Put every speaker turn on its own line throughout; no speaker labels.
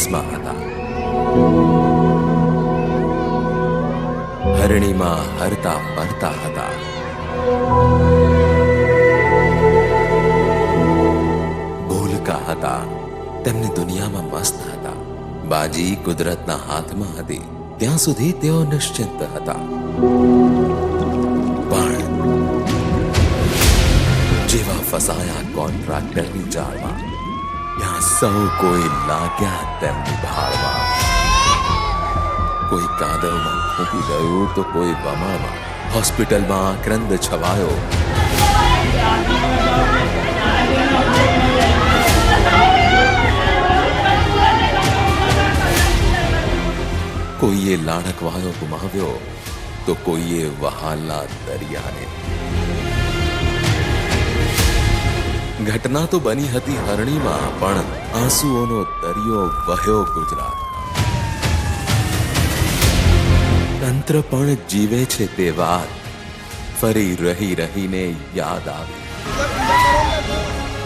પ્રવાસમાં હતા. હરણીમાં હરતા ફરતા હતા. ભૂલકા હતા, તેમની દુનિયામાં મસ્ત હતા. બાજી કુદરતના હાથમાં હતી ત્યાં સુધી તેઓ નિશ્ચિંત હતા. પણ જેવા ફસાયા કોન્ટ્રાક્ટરની જાળમાં, ત્યાં સૌ કોઈ લાગ્યા તેમની ભાળમાં. કોઈ કાદવમાં ખૂંપી ગયું તો કોઈ વમળમાં. હોસ્પિટલમાં ક્રંદ છવાયો. કોઈએ લાડકવાયો ગુમાવ્યો તો કોઈએ વહાલા દરિયાને. ઘટના તો બની હતી હરણીમાં, પણ આંસુઓનો દરિયો વહ્યો ગુજરાતમાં. તંત્ર પણ જીવે છે તે વાત, ફરી રહી રહીને યાદ આવી.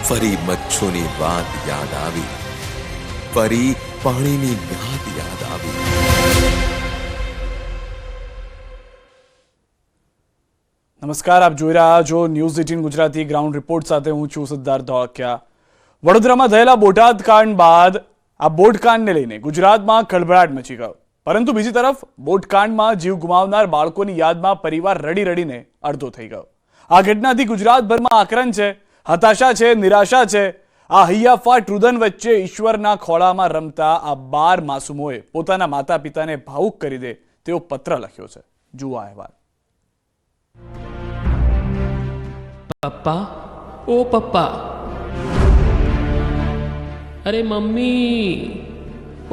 ફરી મચ્છોની વાત યાદ આવી, ફરી પાણીની ગાત યાદ આવી.
નમસ્કાર, આપ જોઈ રહ્યા છો ન્યૂઝ 18 ગુજરાતી. ગ્રાઉન્ડ રિપોર્ટ સાથે હું છું સિદ્ધાર્થ ધોળકિયા. વડોદરામાં થયેલા બોટાદ કાંડ બાદ આ બોટકાંડને લઈને ગુજરાતમાં ખળભળાટ મચી ગયો. પરંતુ બીજી તરફ બોટકાંડમાં જીવ ગુમાવનાર બાળકોની યાદમાં પરિવાર રડી રડીને અડધો થઈ ગયો. આ ઘટનાથી ગુજરાતભરમાં આક્રંદ છે, હતાશા છે, નિરાશા છે. આ હૈયાફાટ રુદન વચ્ચે ઈશ્વરના ખોળામાં રમતા આ 12 માસૂમોએ પોતાના માતા પિતાને ભાવુક કરી દે તેવો પત્ર લખ્યો છે. જુઓ આ અહેવાલ.
પપ્પા, ઓ પપ્પા, અરે મમ્મી,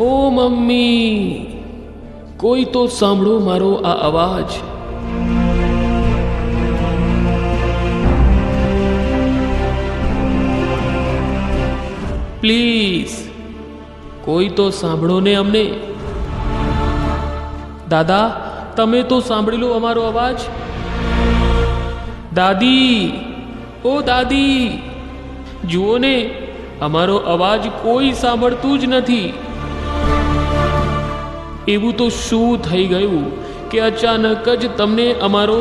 ઓ મમ્મી, કોઈ તો સાંભળો મારો આ અવાજ. પ્લીઝ કોઈ તો સાંભળો ને અમને. દાદા, તમે તો સાંભળી લો અમારો અવાજ. દાદી, ઓ દાદી, જુઓ ને, અમારો અવાજ કોઈ સાંભળતું જ નથી. એવું તો શું થઈ ગયું કે અચાનક જ તમને અમારો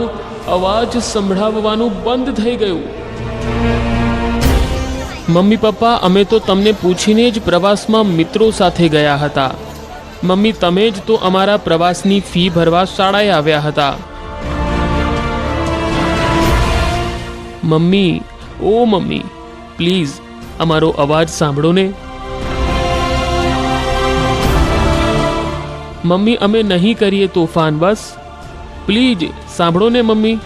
અવાજ સંભળાવવાનું બંધ થઈ ગયું? મમ્મી પપ્પા, અમે તો તમને પૂછીને જ પ્રવાસમાં મિત્રો સાથે ગયા હતા. મમ્મી, તમે જ તો અમારા પ્રવાસની ફી ભરવા શાળાએ આવ્યા હતા. મમ્મી, ઓ મમ્મી, પ્લીઝ અમારો અવાજ સાંભળો ને. મમ્મી, અમે નહીં કરીએ તોફાન, બસ પ્લીઝ સાંભળો ને મમ્મી.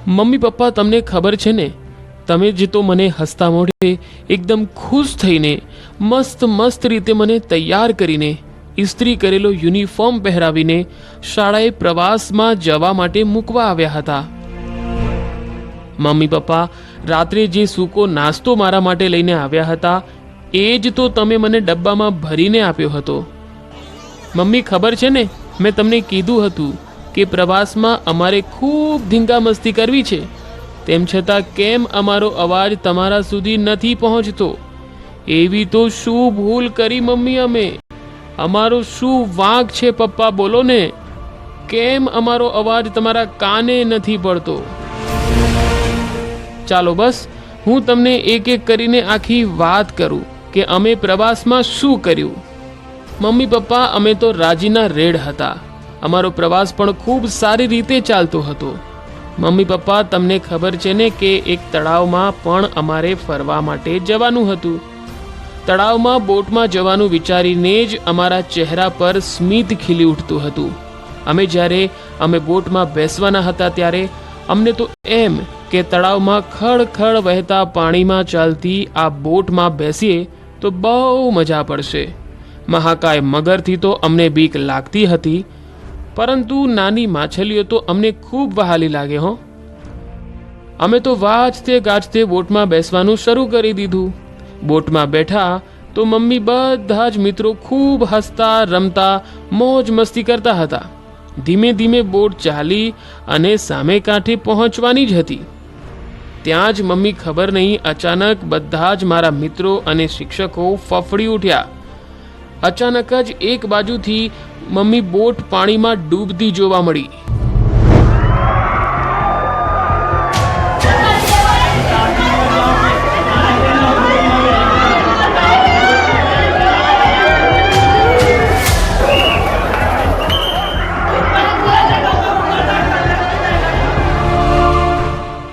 મમ્મી પપ્પા, તમને ખબર છે ને, તમે જ તો મને હસતા મોઢે એકદમ ખુશ થઈને મસ્ત મસ્ત રીતે મને તૈયાર કરીને ઇસ્ત્રી કરેલો યુનિફોર્મ પહેરાવીને શાળાએ પ્રવાસમાં જવા માટે મૂકવા આવ્યા હતા. મમ્મી પપ્પા, રાત્રે જે સૂકો નાસ્તો મારા માટે લઈને આવ્યા હતા એ જ તો તમે મને ડબ્બામાં ભરીને આપ્યો હતો. મમ્મી, ખબર છે ને, મેં તમને કીધું હતું કે પ્રવાસમાં અમારે ખૂબ ધીંગા મસ્તી કરવી છે. તેમ છતાં કેમ અમારો અવાજ તમારા સુધી નથી પહોંચતો? એવી તો શું ભૂલ કરી મમ્મી અમે? અમારો શું વાંક છે પપ્પા, બોલો ને. કેમ અમારો અવાજ તમારા કાને નથી પડતો? ચાલો બસ હું તમને એક એક કરીને આખી વાત કરું કે અમે પ્રવાસમાં શું કર્યું. મમ્મી પપ્પા, અમે તો રાજીના રેડ હતા. અમારો પ્રવાસ પણ ખૂબ સારી રીતે ચાલતો હતો. મમ્મી પપ્પા, તમને ખબર છે ને કે એક તળાવમાં પણ અમારે ફરવા માટે જવાનું હતું. તળાવમાં બોટમાં જવાનું વિચારીને જ અમારા ચહેરા પર સ્મિત ખીલી ઉઠતું હતું. જ્યારે અમે બોટમાં બેસવાના હતા ત્યારે અમને તો એમ કે તળાવમાં ખળખળ વહેતા પાણીમાં ચાલતી આ બોટમાં બેસીએ તો બહુ મજા પડશે. મહાકાય મગરથી તો અમને બીક લાગતી હતી, પરંતુ નાની માછલીઓ તો અમને ખૂબ વહાલી લાગે હો. અમે તો વાજતે ગાજતે બોટમાં બેસવાનું શરૂ કરી દીધું. બોટમાં બેઠા તો મમ્મી બધા જ મિત્રો ખૂબ હસતા રમતા મોજ મસ્તી કરતા હતા. ધીમે ધીમે બોટ ચાલી અને સામે કાંઠે પહોંચવાની જ હતી. ત્યાં જ મમ્મી ખબર નહીં અચાનક બધા જ મારા મિત્રો અને શિક્ષકો ફફડી ઉઠ્યા અચાનક જ એક બાજુથી મમ્મી બોટ પાણીમાં ડૂબતી જોવા મળી.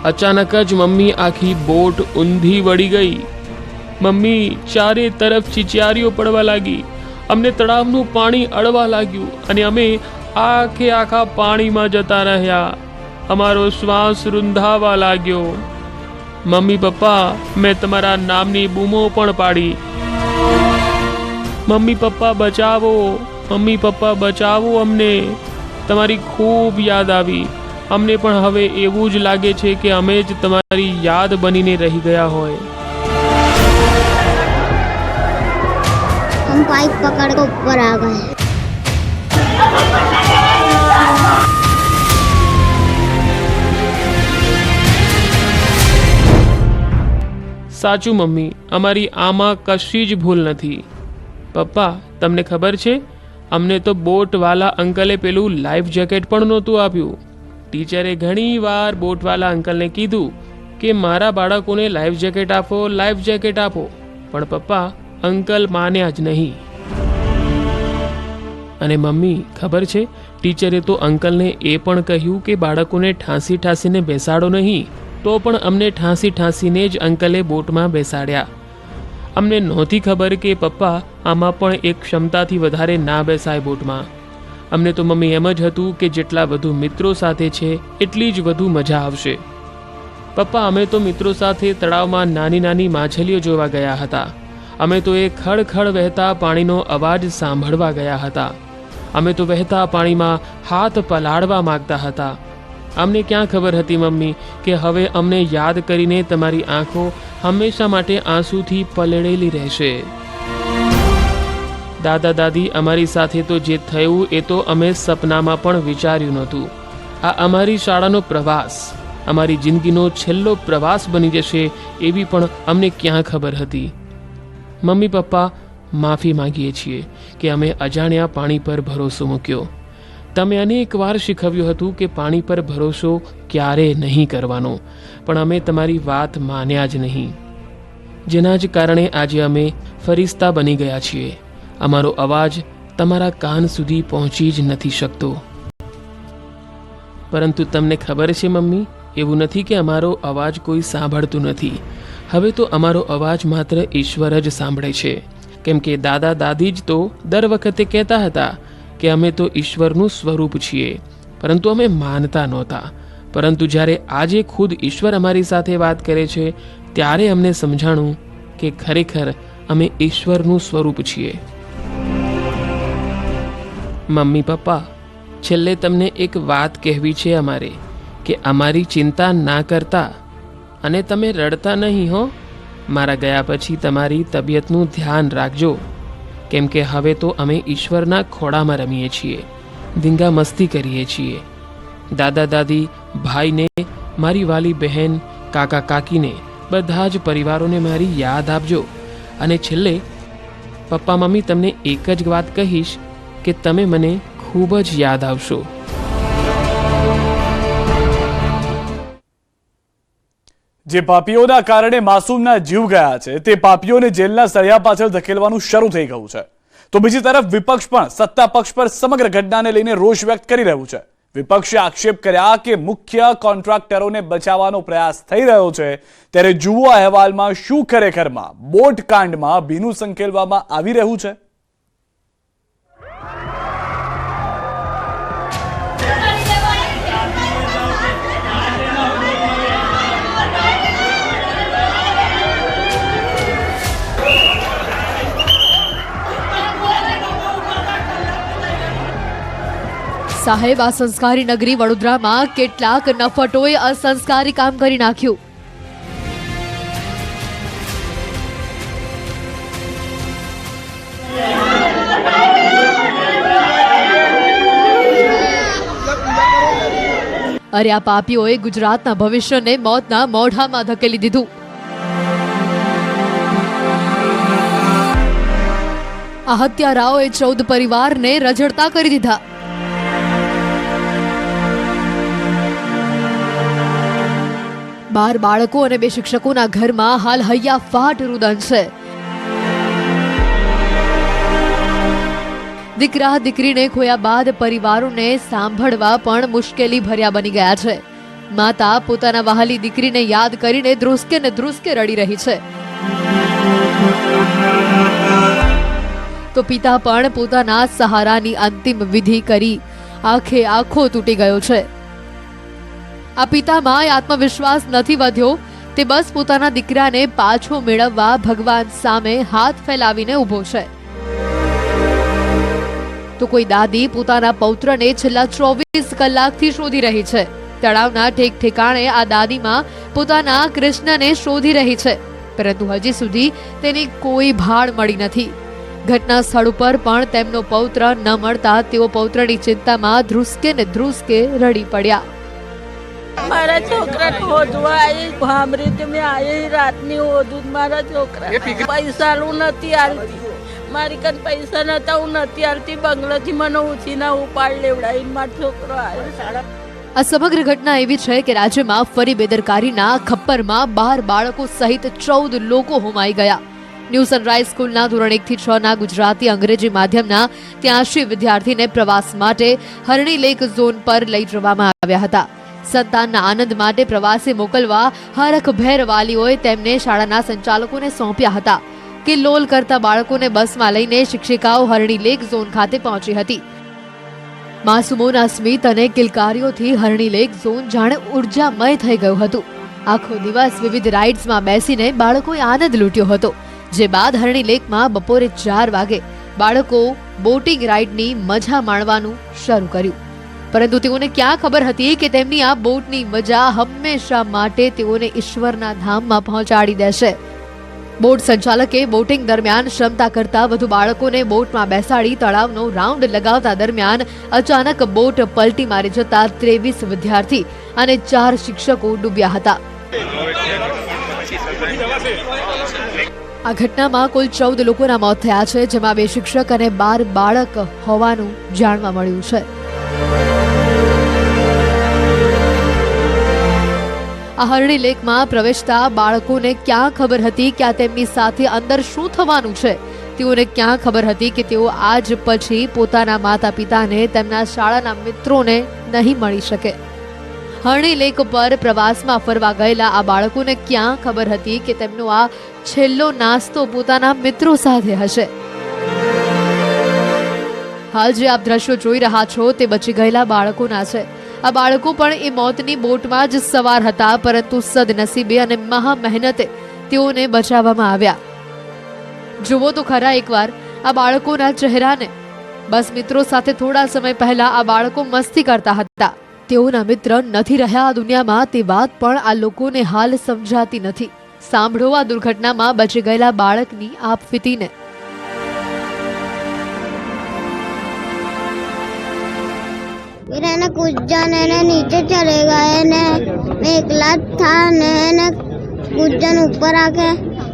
અચાનક જ મમ્મી આખી બોટ ઊંધી વળી ગઈ. મમ્મી ચારે તરફ ચીચિયારીઓ પડવા લાગી. અમને તળાવનું પાણી અડવા લાગ્યું અને અમે આખા પાણીમાં જતા રહ્યા. અમારો શ્વાસ રૂંધાવા લાગ્યો. મમ્મી પપ્પા, મેં તમારા નામની બૂમો પણ પાડી. મમ્મી પપ્પા બચાવો, મમ્મી પપ્પા બચાવો અમને. તમારી ખૂબ યાદ આવી. અમને પણ હવે એવું જ લાગે છે કે અમે જ તમારી યાદ બનીને રહી ગયા હોય.
हम पाइप पकड़ कर ऊपर आ गए.
સાચું મમ્મી, અમારી આમાં કશી જ ભૂલ નથી. પપ્પા, તમને ખબર છે, અમને તો બોટવાલા અંકલે પેલું લાઈફ જેકેટ પણ નહોતું આપ્યું. ટીચરે ઘણી વાર બોટવાલા અંકલને કીધું કે મારા બાળકોને લાઈફ જેકેટ આપો, લાઈફ જેકેટ આપો, પણ પપ્પા, અંકલ માન્યા જ નહીં. અને મમ્મી, ખબર છે, ટીચરે તો અંકલને એ પણ કહ્યું કે બાળકોને ઠાંસીને બેસાડો નહીં, તો પણ અમને ઠાંસીને જ અંકલે બોટમાં બેસાડ્યા. અમને નહોતી ખબર કે પપ્પા, આમાં પણ એક ક્ષમતાથી વધારે ના બેસાય બોટમાં. અમને તો મમ્મી એમ જ હતું કે જેટલા વધુ મિત્રો સાથે છે એટલી જ વધુ મજા આવશે. પપ્પા, અમે તો મિત્રો સાથે તળાવમાં નાની નાની માછલીઓ જોવા ગયા હતા. અમે તો એ ખળખળ વહેતા પાણીનો અવાજ સાંભળવા ગયા હતા. અમે તો વહેતા પાણીમાં હાથ પલાળવા માંગતા હતા. અમને ક્યાં ખબર હતી મમ્મી કે હવે અમને યાદ કરીને તમારી આંખો હંમેશા માટે આંસુથી પલળેલી રહેશે. દાદા દાદી, અમારી સાથે તો જે થયું એ તો અમે સપનામાં પણ વિચાર્યું નહોતું. આ અમારી શાળાનો પ્રવાસ, અમારી જિંદગીનો છેલ્લો પ્રવાસ બની જશે એવી પણ અમને ક્યાં ખબર હતી. મમ્મી પપ્પા, માફી માંગીએ છીએ કે અમે અજાણ્યા પાણી પર ભરોસો મૂક્યો. તમે અનેક વાર શીખવ્યું હતું કે પાણી પર ભરોસો ક્યારેય નહીં કરવાનો, પણ અમે તમારી વાત માન્યા જ નહીં. જેના જ કારણે આજે અમે ફરિશ્તા બની ગયા છીએ. અમારો અવાજ તમારા કાન સુધી પહોંચી જ નથી શકતો. પરંતુ તમને ખબર છે મમ્મી, એવું નથી કે અમારો અવાજ કોઈ સાંભળતું નથી. હવે તો અમારો અવાજ માત્ર ઈશ્વર જ સાંભળે છે. કેમ કે દાદા દાદી જ તો દર વખતે કહેતા હતા કે અમે તો ઈશ્વરનું સ્વરૂપ છીએ, પરંતુ અમે માનતા નહોતા. પરંતુ જ્યારે આજે ખુદ ઈશ્વર અમારી સાથે વાત કરે છે, ત્યારે અમને સમજાણું કે ખરેખર અમે ઈશ્વરનું સ્વરૂપ છીએ. મમ્મી પપ્પા, છેલ્લે તમને એક વાત કહેવી છે અમારે, કે અમારી ચિંતા ના કરતા અને તમે રડતા નહીં હો. મારા ગયા પછી તમારી તબિયતનું ધ્યાન રાખજો. કેમ કે હવે તો અમે ઈશ્વરના ખોળામાં રમીએ છીએ, ધીંગા મસ્તી કરીએ છીએ. દાદા દાદી, ભાઈને, મારી વાલી બહેન, કાકા કાકીને, બધા જ પરિવારોને મારી યાદ આપજો. અને છેલ્લે પપ્પા મમ્મી, તમને એક જ વાત કહીશ કે તમે મને ખૂબ જ યાદ આવશો.
જે પાપીઓના કારણે માસૂમના જીવ ગયા છે, તે પાપીઓને જેલના સળિયા પાછળ ધકેલવાનું શરૂ થઈ ગયું છે. તો બીજી તરફ વિપક્ષ પણ સત્તા પક્ષ પર સમગ્ર ઘટનાને લઈને રોષ વ્યક્ત કરી રહ્યું છે. વિપક્ષે આક્ષેપ કર્યા કે મુખ્ય કોન્ટ્રાક્ટરોને બચાવવાનો પ્રયાસ થઈ રહ્યો છે, ત્યારે જુઓ અહેવાલમાં શું ખરેખરમાં બોટ કાંડમાં ભીનું સંકેલવામાં આવી રહ્યું છે.
સાહેબ, આ સંસ્કારી નગરી વડોદરામાં કેટલાક નફટોએ અસંસ્કારી કામ કરી નાખ્યું. અરે આ પાપીઓએ ગુજરાતના ભવિષ્યને મોતના મોઢામાં ધકેલી દીધું. આ હત્યારાઓએ 14 પરિવારને રઝળતા કરી દીધા. બાર બાળકો અને 2 શિક્ષકોના ઘરમાં હાલ હૈયાફાટ રુદન છે. દીકરા દીકરીને ખોયા બાદ પરિવારોને સાંભળવા પણ મુશ્કેલી ભર્યા બની ગયા છે. માતા પોતાના વહાલી દીકરીને યાદ કરીને ધ્રુસકે ને ધ્રુસકે રડી રહી છે, તો પિતા પણ પોતાના સહારાની અંતિમ વિધિ કરી આખે આખો તૂટી ગયો છે. આ પિતામાં આત્મવિશ્વાસ નથી વધ્યો. તે બસ પોતાના દીકરાને પાછો મેળવવા ભગવાન સામે હાથ ફેલાવીને ઊભો છે. તો કોઈ દાદી પોતાના પૌત્રને છેલ્લા 24 કલાકથી શોધી રહી છે. તળાવના ઠેક ઠેકાણે આ દાદીમાં પોતાના કૃષ્ણને શોધી રહી છે, પરંતુ હજી સુધી તેની કોઈ ભાળ મળી નથી. ઘટના સ્થળ ઉપર પણ તેમનો પૌત્ર ન મળતા તેઓ પૌત્રની ચિંતામાં ધ્રુસકે ને ધ્રુસકે રડી પડ્યા.
મારા છોકરાને હોદવા આવી ભામરી મેં આવી રાતની હોદું મારા છોકરા પૈસાનું નથી હાલતી. મારી કન પૈસા નતા, હું નથી હાલતી. બંગલાથી મને ઉછીના ઉપાડ લેવડાવી મારો છોકરો આવ્યો.
આ સમગ્ર ઘટના એવી છે કે રાજ્યમાં ફરી બેદરકારીના ખપ્પરમાં 12 બાળકો સહિત 14 લોકો હોમાઈ ગયા. ન્યૂ સનરાઈઝ સ્કૂલના ધોરણ 1 થી 6 ના ગુજરાતી અંગ્રેજી માધ્યમના 83 વિદ્યાર્થીને પ્રવાસ માટે હરણી લેક ઝોન પર લઈ જવામાં આવ્યા હતા. સંતાનના આનંદ માટે પ્રવાસે મોકલવા હરખભેર વાલીઓએ તેમને શાળાના સંચાલકોને સોંપ્યા હતા. કિલ્લોલ કરતા બાળકોને બસમાં લઈને શિક્ષિકાઓ હરણી લેક ઝોન ખાતે પહોંચી હતી. માસૂમોના સ્મિત અને કિલકારીઓથી હરણી લેક ઝોન જાણે ઉર્જામય થઈ ગયું હતું. આખો દિવસ વિવિધ રાઇડ્સમાં બેસીને બાળકોએ આનંદ લૂંટ્યો હતો. જે બાદ હરણી લેકમાં બપોરે 4 વાગે બાળકો બોટિંગ રાઇડની મજા માણવાનું શરૂ કર્યું. પરંતુ તેઓને ક્યાં ખબર હતી કે તેમની આ બોટની મજા હંમેશા માટે તેઓને ઈશ્વરના ધામમાં પહોંચાડી દેશે. બોટ સંચાલકે બોટિંગ દરમિયાન ક્ષમતા કરતા વધુ બાળકોને બોટમાં બેસાડી તળાવનો રાઉન્ડ લગાવતા દરમિયાન અચાનક બોટ પલટી મારી જતા 23 વિદ્યાર્થી અને 4 શિક્ષકો ડૂબ્યા હતા. આ ઘટનામાં કુલ 14 લોકોના મોત થયા છે, જેમાં 2 શિક્ષક અને 12 બાળક હોવાનું જાણવા મળ્યું છે. આ હરણી લેકમાં પ્રવેશતા બાળકોને ક્યાં ખબર હતી કે આ તેમની સાથે અંદર શું થવાનું છે? તેઓને ક્યાં ખબર હતી કે તેઓ આજ પછી પોતાના માતા પિતાને, તેમના શાળાના મિત્રોને નહીં મળી શકે? હરણી લેક પર પ્રવાસમાં ફરવા ગયેલા આ બાળકોને ક્યાં ખબર હતી કે તેમનો આ છેલ્લો નાસ્તો પોતાના મિત્રો સાથે હશે? હાલ જે આપ દ્રશ્યો જોઈ રહ્યા છો તે બચી ગયેલા બાળકોના છે. આ બાળકો પણ એ મોતની બોટમાં જ સવાર હતા, પરંતુ સદનસીબે અને મહા મહેનતે તેઓને બચાવવામાં આવ્યા. જુઓ તો ખરા એકવાર આ બાળકોના ચહેરાને. બસ મિત્રો સાથે થોડા સમય પહેલા આ બાળકો મસ્તી કરતા હતા. તેઓના મિત્ર નથી રહ્યા આ દુનિયામાં, તે વાત પણ આ લોકોને હાલ સમજાતી નથી. સાંભળો આ દુર્ઘટનામાં બચી ગયેલા બાળકની આપવીતીને.
फिर है ना कुछ जन है ना नीचे चले गए ने, मैं एकला था ने कुछ जन ऊपर आके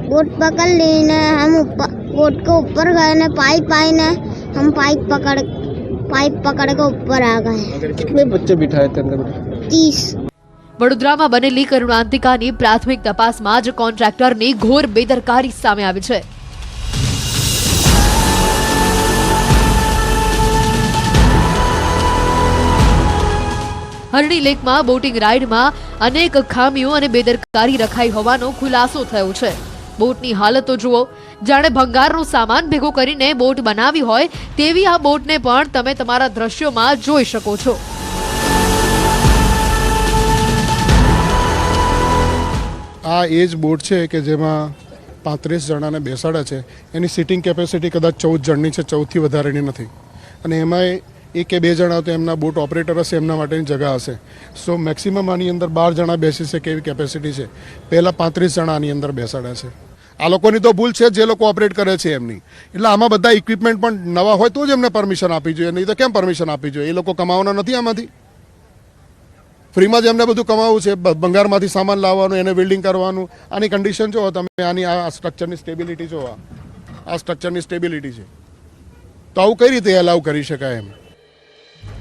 बोट पकड़ ली ने, हम ऊपर बोट के ऊपर गए ने, पाइप आई ने, हम पाइप पकड़ के ऊपर आ गए.
कितने बच्चे बिठाए थे अंदर?
30.
વડોદરામાં બનેલી કરુણાંતિકાની પ્રાથમિક તપાસમાં જ કોન્ટ્રાક્ટરની ઘોર બેદરકારી સામે આવી છે. હરણી લેકમાં બોટિંગ રાઇડમાં અનેક ખામીઓ અને બેદરકારી રખાઈ હોવાનો ખુલાસો થયો છે. બોટની હાલતો જુઓ, જાણે ભંગારનો સામાન ભેગો કરીને બોટ બનાવી હોય તેવી આ બોટને પણ તમે તમારા દ્રશ્યોમાં જોઈ શકો છો.
આ એ જ બોટ છે કે જેમાં 35 જણાને બેસાડ્યા છે. એની સિટિંગ કેપેસિટી કદાચ 14 જણની છે, 14 થી વધારેની નથી. અને એમાં 1 કે 2 જણા તો એમના બોટ ઓપરેટર હશે, એમના માટેની જગ્યા હશે. સો મેક્સિમમ આની અંદર 12 જણા બેસી શકે એવી કેપેસિટી છે. પહેલાં 35 જણા આની અંદર બેસાડ્યા છે. આ લોકોની તો ભૂલ છે, જે લોકો ઓપરેટ કરે છે એમની. એટલે આમાં બધા ઇક્વિપમેન્ટ પણ નવા હોય તો જ એમને પરમિશન આપવી જોઈએ, નહીં તો કેમ પરમિશન આપવી જોઈએ? એ લોકો કમાવાના નથી આમાંથી? ફ્રીમાં જ એમને બધું કમાવું છે, ભંગારમાંથી સામાન લાવવાનું, એને બિલ્ડિંગ કરવાનું. આની કન્ડિશન જો તમે, આની આ સ્ટ્રક્ચરની સ્ટેબિલિટી જો, આ સ્ટ્રક્ચરની સ્ટેબિલિટી છે. તો આવું કઈ રીતે એલાવ કરી શકાય એમ.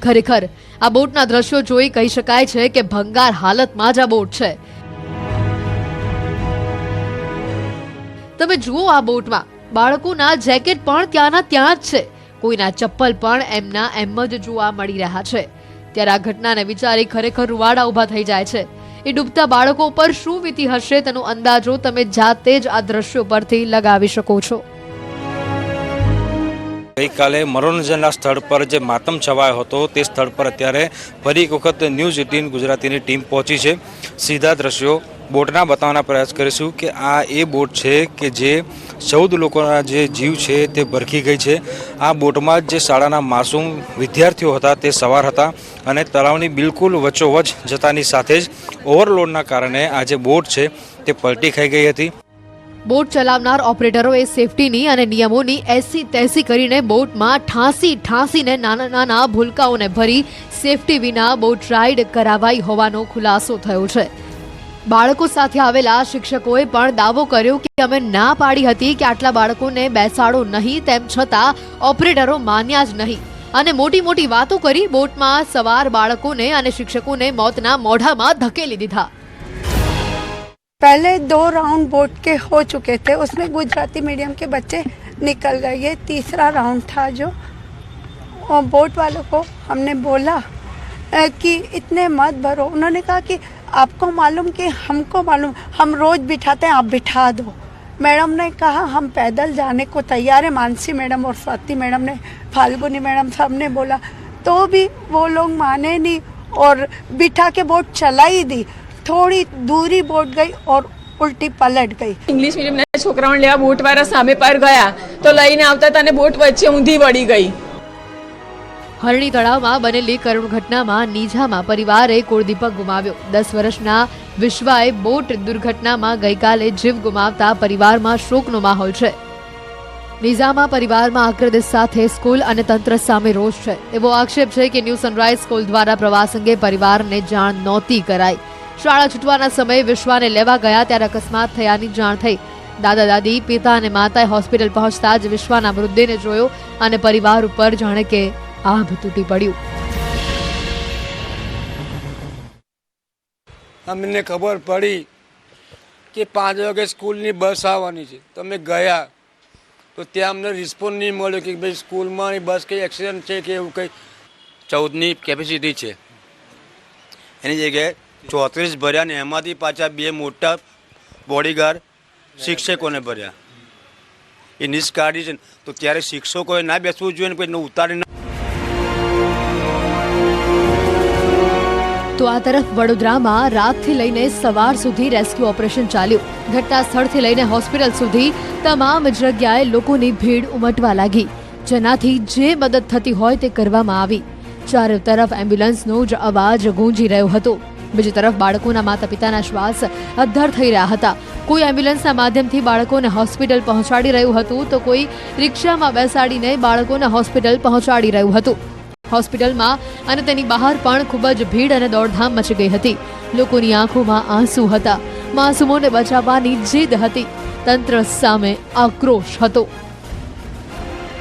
ખરેખર આ બોટના દ્રશ્યો જોઈ કહી શકાય છે કે ભંગાર હાલતમાં જ આ બોટ છે. તમે જુઓ, આ બોટમાં બાળકોના જેકેટ પણ ત્યાંના ત્યાં જ છે, કોઈના ચપ્પલ પણ એમના એમ જ જોવા મળી રહ્યા છે. ત્યારે આ ઘટનાને વિચારી ખરેખર રૂવાડા ઊભા થઈ જાય છે. એ ડૂબતા બાળકો પર શું વીતી હશે તેનો અંદાજો તમે જાતે જ આ દ્રશ્યો પરથી લગાવી શકો છો.
ગઈકાલે મનોરંજનના સ્થળ પર જે માતમ છવાયો હતો તે સ્થળ પર અત્યારે ફરી એક વખત ન્યૂઝ 18 ગુજરાતીની ટીમ પહોંચી છે. સીધા દ્રશ્યો બોટના બતાવવાના પ્રયાસ કરીશું કે આ એ બોટ છે કે જે 14 લોકોના જે જીવ છે તે ભરખી ગઈ છે. આ બોટમાં જે શાળાના માસૂમ વિદ્યાર્થીઓ હતા તે સવાર હતા અને તળાવની બિલકુલ વચ્ચોવચ જતાની સાથે જ ઓવરલોડના કારણે આ જે બોટ છે તે પલટી ખાઈ ગઈ હતી.
બોટ ચલાવનાર ઓપરેટરોએ સેફટીની અને નિયમોની એસી તેસી કરીને બોટમાં ઠાંસીને નાના નાના ભૂલકાઓને ભરી સેફટી વિના બોટ રાઇડ કરાવાઈ હોવાનો ખુલાસો થયો છે. બાળકો સાથે આવેલા શિક્ષકોએ પણ દાવો કર્યો કે અમે ના પાડી હતી કે આટલા બાળકોને બેસાડો નહીં, તેમ છતાં ઓપરેટરો માન્યા જ નહીં અને મોટી મોટી વાતો કરી બોટમાં સવાર બાળકોને અને શિક્ષકોને મોતના મોઢામાં ધકેલી દીધા.
पहले 2 राउंड बोट के हो चुके थे, उसमें गुजराती मीडियम के बच्चे निकल गए. ये तीसरा राउंड था जो बोट वालों को हमने बोला कि इतने मत भरो. उन्होंने कहा कि आपको मालूम कि हमको मालूम, हम रोज़ बिठाते हैं, आप बिठा दो. मैडम ने कहा हम पैदल जाने को तैयार है. मानसी मैडम और स्वाति मैडम ने, फाल्गुनी मैडम सब ने बोला तो भी वो लोग माने नहीं और बिठा के बोट चला ही दी. થોડી દૂરી બોટ ગઈ ઓર ઉલટી પલટ ગઈ.
ઇંગ્લિશ મીડિયમના છોકરાઓને લેવા બોટવાળા સામે પર ગયા તો લઈને આવતા હતા અને બોટ વચ્ચે ઊંધી વળી ગઈ.
હરણી તળાવમાં બનેલી કરુણ ઘટનામાં નીઝામાં પરિવારે કુળદીપક ગુમાવ્યો. 10 વર્ષના વિશ્વાએ બોટ દુર્ઘટનામાં ગઈકાલે જીવ ગુમાવતા પરિવારમાં શોકનો માહોલ છે. નીઝામાં પરિવારમાં આક્રોશ સાથે સ્કૂલ અને તંત્ર સામે રોષ છે. એવો આક્ષેપ છે કે ન્યૂ સનરાઈઝ સ્કૂલ દ્વારા પ્રવાસ અંગે પરિવારને જાણ નહોતી કરાઈ. શાળા છૂટવાના સમયે વિશ્વાને લેવા ગયા ત્યારે અકસ્માત થયાની જાણ થઈ. દાદા દાદી, પિતા અને માતાએ હોસ્પિટલ પહોંચતા જ વિશ્વાના મૃતદેહને જોયો અને પરિવાર ઉપર જાણે કે આભ તૂટી પડ્યું.
અમને ખબર પડી કે 5 વાગે સ્કૂલની બસ આવવાની છે તો અમે ગયા તો ત્યાં અમને રિસ્પોન્સ નહીં મળ્યો કે ભાઈ સ્કૂલમાં બસ કંઈ એક્સિડન્ટ છે કે એવું કંઈ. 14ની કેપેસિટી છે, એની જગ્યાએ 34 ભર્યા ને એમાંથી પાછા 2 મોટા બોડીગાર્ડ શિક્ષકોને ભર્યા. એ નિષ્કાળજી છે તો ત્યારે શિક્ષકોએ ના બેસવું જોઈએ ને કોઈને ઉતારીને.
તો આ તરફ વડોદરામાં રાતથી લઈને સવાર સુધી રેસ્ક્યુ ઓપરેશન ચાલ્યું. ઘટના સ્થળથી લઈને હોસ્પિટલ સુધી તમામ જગ્યાએ લોકોની ભીડ ઉમટવા લાગી, જેનાથી જે મદદ થતી હોય તે કરવામાં આવી. ચારે તરફ એમ્બ્યુલન્સનો જ અવાજ ગૂંજી રહ્યો હતો. બીજી તરફ બાળકોના માતા પિતાના શ્વાસ અદ્ધર થઈ રહ્યા હતા. કોઈ એમ્બ્યુલન્સના માધ્યમથી બાળકોને હોસ્પિટલ પહોંચાડી રહ્યું હતું તો કોઈ રિક્ષામાં બેસાડીને બાળકોને હોસ્પિટલ પહોંચાડી રહ્યું હતું. હોસ્પિટલમાં અને તેની બહાર પણ ખૂબ જ ભીડ અને દોડધામ મચી ગઈ હતી. લોકોની આંખોમાં આંસુ હતા. માસૂમોને બચાવવાની જીદ હતી. તંત્ર સામે આક્રોશ હતો.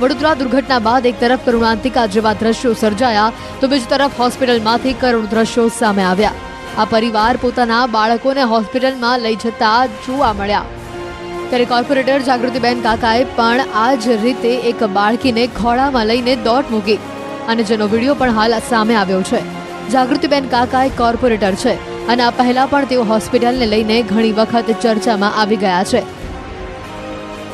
વડોદરા દુર્ઘટના બાદ એક તરફ કરુણાંતિકા જેવા દ્રશ્યો સર્જાયા તો બીજી તરફ હોસ્પિટલમાંથી કરુણ દ્રશ્યો સામે આવ્યા. આ પરિવાર પોતાના બાળકોને હોસ્પિટલમાં લઈ જતા જોવા મળ્યા. ત્યારે કોર્પોરેટર જાગૃતિબેન કાકાએ પણ આ જ રીતે એક બાળકીને ખોળામાં લઈને દોટ મૂકી અને જેનો વિડીયો પણ હાલ સામે આવ્યો છે. જાગૃતિબેન કાકા એક કોર્પોરેટર છે અને આ પહેલા પણ તેઓ હોસ્પિટલને લઈને ઘણી વખત ચર્ચામાં આવી ગયા છે.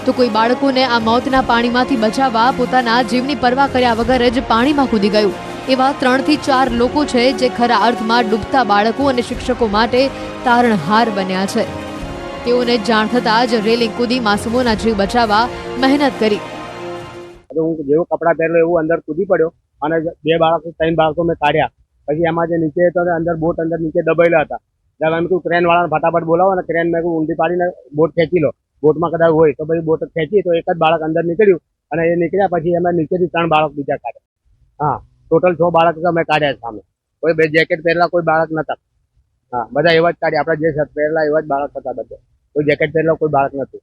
તો કોઈ બાળકોને આ મોતના પાણીમાંથી બચાવવા પોતાના જીવની પરવા કર્યા વગર જ પાણીમાં કૂદી ગયું. એવા 3 થી 4 લોકો છે જે ખરા અર્થમાં ડૂબતા બાળકો અને શિક્ષકો માટે તારણહાર બન્યા છે. તેઓને જાણ થતાં જ રેલિંગ કૂદી માસૂમોના જીવ બચાવવા મહેનત કરી.
હું જેવો કપડાં પહેરેલો એવું અંદર કૂદી પડ્યો અને 3 બાળકો મેં કાઢ્યા. પછી એમાં જે નીચે તો અંદર બોટ અંદર નીચે દબાયેલા હતા. ત્યારે મેં કહ્યું ક્રેન વાળાને ફટાફટ બોલાવો અને ક્રેન મેં ઊંધી પાડીને બોટ ખેંચી લો. બોટમાં કદાચ હોય તો પછી બોટ ખેંચી તો એક જ બાળક અંદર નીકળ્યું અને એ નીકળ્યા પછી એમાં નીચેથી 3 બાળક બીજા કાઢ્યા. હા, ટોટલ 6 બાળક અમે કાઢ્યા સામે. કોઈ જેકેટ પહેરેલા કોઈ બાળક નતા. હા, બધા એવા જ કાઢ્યા. આપણા જે શર્ટ પહેરેલા એવા જ બાળક હતા બધા. કોઈ જેકેટ પહેરેલા કોઈ બાળક નથી.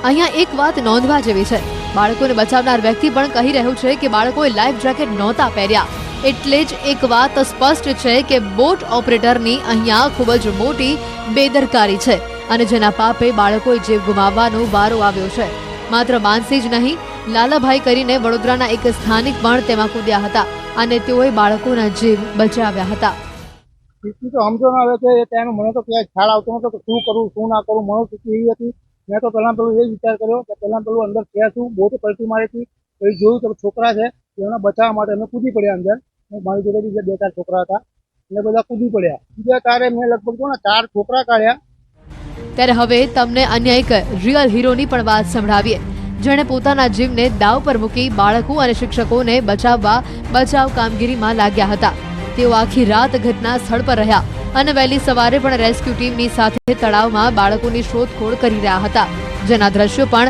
અહીંયા એક વાત નોંધવા જેવી છે બાળકોને બચાવનાર વ્યક્તિ પણ કહી રહ્યો છે કે બાળકોએ લાઈફ જેકેટ નહોતા પહેર્યા. એટલે જ એક વાત સ્પષ્ટ છે કે બોટ ઓપરેટરની અહીંયા ખૂબ જ મોટી બેદરકારી છે અને જેના પાપે બાળકોએ જીવ ગુમાવવાનો વારો આવ્યો છે. માત્ર માનસી જ નહીં, લાલાભાઈ કરીને વડોદરાના એક સ્થાનિક પણ તેમાં કૂદ્યા હતા અને તેઓએ બાળકોના જીવ બચાવ્યા હતા.
સ્થિતિ તો સમજો ના આવે કે એ ટાઈમે મને તો ક્યાંય ખ્યાલ આવતો નતો કે શું કરું શું ના કરું. મનોસ્થિતિ એવી હતી, મેં તો પહેલાં પેલું એ વિચાર કર્યો કે પહેલાં પેલું અંદર છે શું, બોટ પલટી મારી હતી. પછી જોયું તો છોકરા છે એમને બચાવવા માટે અમે કૂદી પડ્યા અંદર. મારી જોડે બીજા 2-4 છોકરા હતા એટલે બધા કૂદી પડ્યા. બીજા તારે મેં લગભગ 4 છોકરા કાઢ્યા.
ત્યારે હવે તમને અન્ય એક રિયલ હીરોની પણ વાત સંભળાવીએ, જેણે પોતાના જીવને દાવ પર મૂકી બાળકો અને શિક્ષકોને બચાવવા બચાવ કામગીરીમાં લાગ્યા હતા. તેઓ આખી રાત ઘટના સ્થળ પર રહ્યા અને વહેલી સવારે પણ રેસ્ક્યુ ટીમની સાથે તળાવમાં બાળકોની શોધખોળ કરી રહ્યા હતા, જેના દ્રશ્યો પણ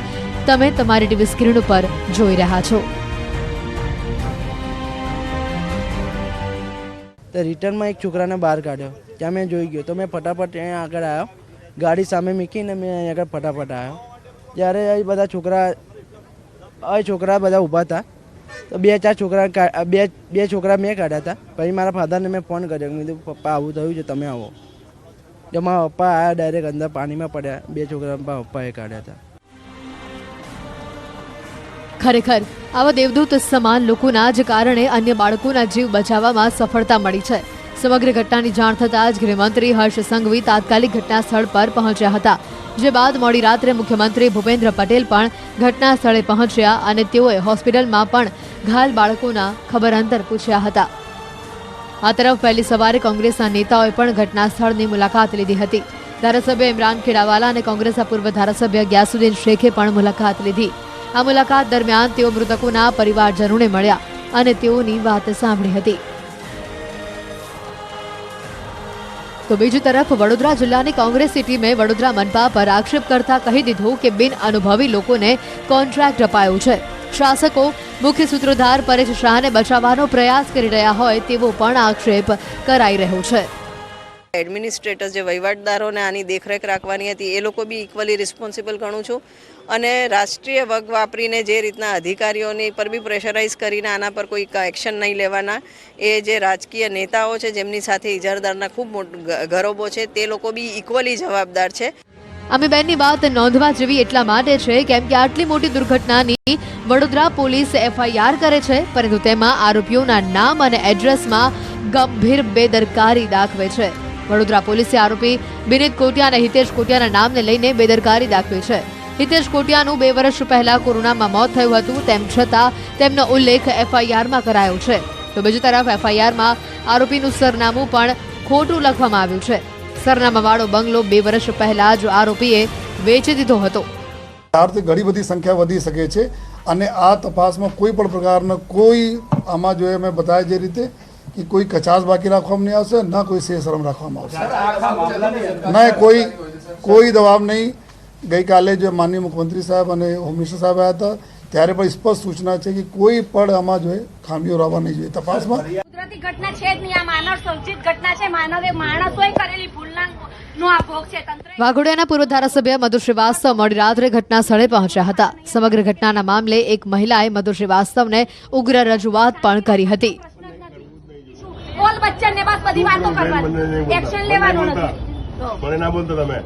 તમે તમારી ટીવી સ્ક્રીન ઉપર જોઈ રહ્યા છો.
તો રિટર્નમાં એક છોકરાને બહાર કાઢ્યો, ત્યાં મેં જોઈ ગયો તો મેં ફટાફટ અહીંયા આગળ આવ્યો, ગાડી સામે મૂકીને મેં અહીં આગળ ફટાફટ આવ્યો. ત્યારે એ બધા છોકરા બધા ઊભા હતા તો 2-4 છોકરા બે છોકરા મેં કાઢ્યા હતા. પછી મારા ફાધરને મેં ફોન કર્યો, કીધું પપ્પા આવું થયું છે, તમે આવો. તો મારા પપ્પા આવ્યા, ડાયરેક્ટ અંદર પાણીમાં પડ્યા. 2 છોકરા પપ્પાએ કાઢ્યા હતા.
ખરેખર આવા દેવદૂત સમાન લોકોના જ કારણે અન્ય બાળકોના જીવ બચાવવામાં સફળતા મળી છે. સમગ્ર ઘટનાની જાણ થતાં જ ગૃહમંત્રી હર્ષ સંઘવી તાત્કાલિક ઘટના સ્થળ પર પહોંચ્યા હતા, જે બાદ મોડી રાત્રે મુખ્યમંત્રી ભૂપેન્દ્ર પટેલ પણ ઘટના સ્થળે પહોંચ્યા અને તેઓએ હોસ્પિટલમાં પણ ઘાયલ બાળકોના ખબર અંતર પૂછ્યા હતા. આ તરફ વહેલી સવારે કોંગ્રેસના નેતાઓએ પણ ઘટના સ્થળની મુલાકાત લીધી હતી. ધારાસભ્ય ઇમરાન ખેડાવાલા અને કોંગ્રેસના પૂર્વ ધારાસભ્ય ગ્યાસુદ્દીન શેખે પણ મુલાકાત લીધી. આ મુલાકાત દરમિયાન તેઓ મૃતકોના પરિવારજનોને મળ્યા અને તેઓની વાત સાંભળી હતી. તો બીજી તરફ વડોદરા જિલ્લાની કોંગ્રેસની ટીમે વડોદરા મનપા પર આક્ષેપ કરતા કહી દીધું કે બિન અનુભવી લોકોને કોન્ટ્રાક્ટ અપાયો છે. શાસકો મુખ્ય સૂત્રધાર પરેશ શાહને બચાવવાનો પ્રયાસ કરી રહ્યા હોય તેવો પણ આક્ષેપ કરાઈ રહ્યો છે.
એડમિનિસ્ટ્રેટર્સ જે વહીવટદારોને આની દેખરેખ રાખવાની હતી એ લોકો બી ઇક્વલી રિસ્પોન્સિબલ ગણું છું. અને રાષ્ટ્રીય વગ વાપરીને જે રીતના અધિકારીઓની પર બી પ્રેશરાઇઝ કરીને આના પર કોઈ એક્શન નહીં લેવાના, એ જે રાજકીય નેતાઓ છે જેમની સાથે ઇજારદારના ખૂબ ગરોબો છે તે લોકો બી ઇક્વલી જવાબદાર છે.
અમે બેનની વાત નોંધવા જેવી એટલા માટે છે કેમ કે આટલી મોટી દુર્ઘટનાની વડોદરા પોલીસ FIR કરે છે, પરંતુ તેમાં આરોપીઓના નામ અને એડ્રેસમાં ગંભીર બેદરકારી દાખવે છે. વડોદરા પોલીસે આરોપી બિનિત કોટિયા અને હિતેશ કોટિયાના નામને લઈને બેદરકારી દાખવી છે. હિતેશ કોટિયાનું 2 વર્ષ પહેલા કોરોનામાં મોત થયું હતું, તેમ છતાં તેમનો ઉલ્લેખ FIRમાં કરાયો છે. તો બીજી તરફ FIRમાં આરોપીનું સરનામું પણ ખોટું લખવામાં આવ્યું છે. સરનામાવાળો બંગલો 2 વર્ષ પહેલા જ આરોપીએ વેચી દીધો હતો.
ઘણી બધી સંખ્યા વધી શકે છે અને આ તપાસમાં કોઈ પણ પ્રકારના કોઈ આમાં જોઈએ મેં બતાવ્યા જે રીતે કે કોઈ કચાશ બાકી રાખવામાં નહીં આવશે, ના કોઈ શરમ રાખવામાં આવશે, ના કોઈ દબાવ નહીં. ગઈકાલે જો માનનીય મુખ્યમંત્રી સાહેબ અને હોમ મિનિસ્ટર સાહેબ આવ્યા હતા ત્યારે પણ સ્પષ્ટ સૂચના છે કે કોઈ પણ આમાં જોઈએ ખામીઓ રહેવા નહીં જોઈએ તપાસમાં.
કુદરતી ઘટના છે જ નહીં, આ માનવ સર્જિત ઘટના છે. માનવે માણસોએ કરેલી ભૂલનો આ ભોગ છે.
વાઘોડિયાના પૂર્વ ધારાસભ્ય મધુ શ્રીવાસ્તવ મોડી રાત્રે ઘટના સ્થળે પહોંચ્યા હતા. સમગ્ર ઘટનાના મામલે એક મહિલાએ મધુ શ્રીવાસ્તવને ઉગ્ર રજૂઆત પણ કરી હતી.
બોલ બચ્ચનને બસ બધી વાતો કરવાની, એક્શન લેવાનું નથી.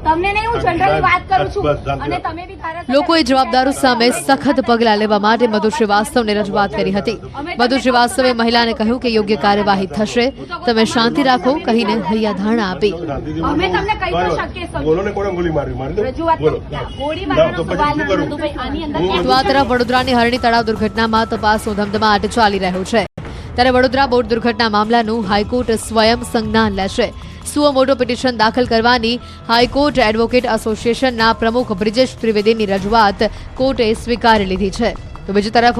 તમને નહીં, હું જનરલી વાત કરું છું અને તમે બી
લોકોએ જવાબદારો સામે સખત પગલાં લેવા માટે મધુ શ્રીવાસ્તવને રજૂઆત કરી હતી. મધુ શ્રીવાસ્તવે મહિલાને કહ્યું કે યોગ્ય કાર્યવાહી થશે, તમે શાંતિ રાખો કહીને હૈયાધારણા આપી.
અમે તમને કહી તો શકીએ તો
આ તરફ વડોદરાની હરણી તળાવ દુર્ઘટનામાં તપાસનો ધમધમાટ ચાલી રહ્યો છે. ત્યારે વડોદરા બોટ દુર્ઘટના મામલાનું હાઈકોર્ટ સ્વયં સંજ્ઞાન લેશે. સુઓ મોટો પિટિશન દાખલ કરવાની હાઈકોર્ટ એડવોકેટ એસોસિએશનના પ્રમુખ બ્રિજેશ ત્રિવેદીની રજૂઆત કોર્ટે સ્વીકારી લીધી છે. તો બીજી તરફ